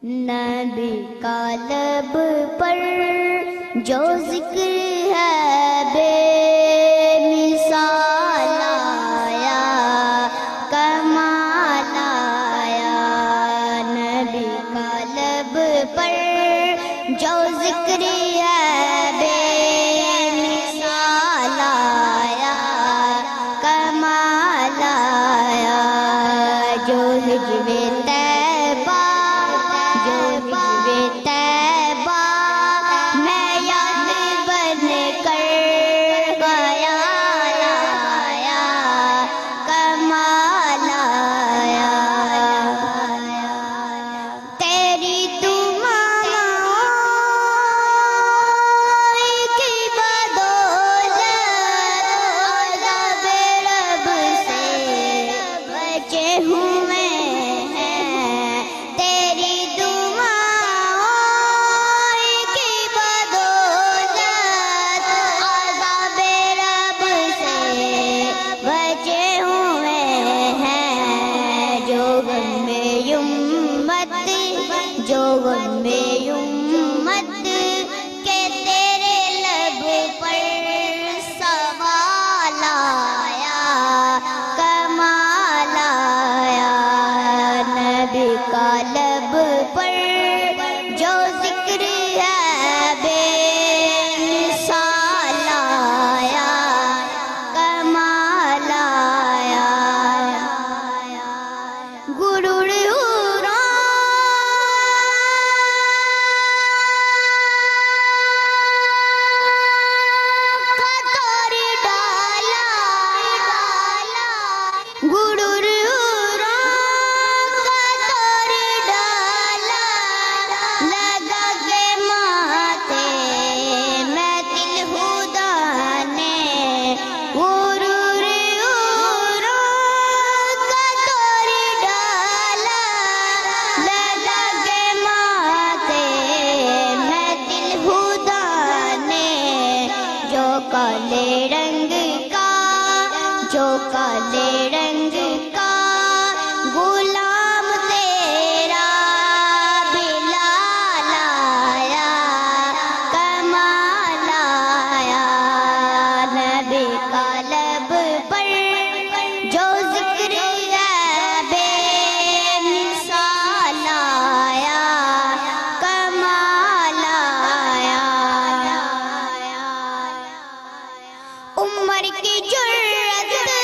نبی کا لب پر جو ذکر ہے بے مثال آیا، کمال آیا۔ نبی کا لب پر جو ذکر ہے بے مثال آیا، کمال آیا۔ جو ہجو طیبہ میں یاد بن کر خیال آیا، کمال آیا۔ تیری دعائیں کی بدولت عذاب رب سے بچے ہوئے ہیں۔ تیری دعائیں کی بدولت عذاب رب سے بچے ہوئے ہیں۔ جو غم میں امت کہ تیرے لب پر سوال آیا، کمال آیا۔ نبی کا لب پر جو ذکر ہے بے مثال آیا، کمال آیا۔ غرور کالے رنگ کا غلام تیرا بلال آیا، کمال آیا۔ نبی کا لب پر جو ذکر ہے بے مثال آیا، کمال آیا۔ عمر کی جرت پہ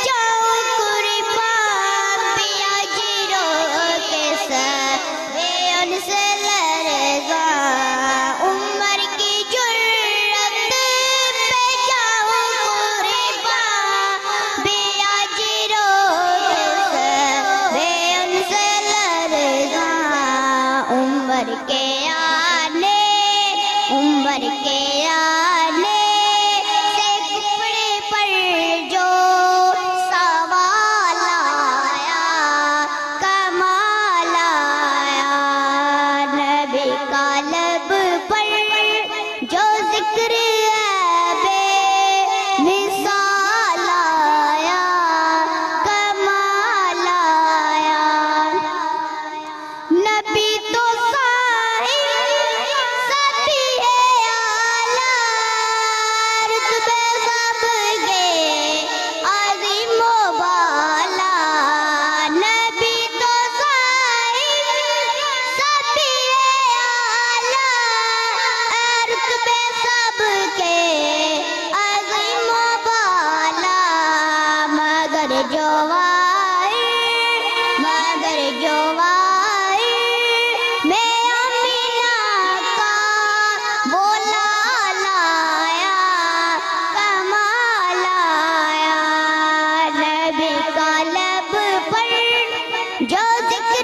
جاؤں قربان، پیا جیرو کے ساتھ ان سے لرزا۔ عمر کی جرت پہ جاؤں قربان، پیا جیرو کے ساتھ ان سے لرزا۔ عمر کے آنے سے کپڑے پر جو سوال آیا، کمال آیا۔ نبی کا لب پر جو ذکر ہے بے مثال آیا، کمال آیا۔ نبی تو سبھی ہے اعلیٰ، رتبے سب کے عظیم و بالا۔ نبی تو سبھی ہے اعلیٰ، رتبے سب کے عظیم و بالا۔ مگر جو میں امینا کا وہ لال آیا، کمال آیا۔ نبی کا لب پر جو ذکر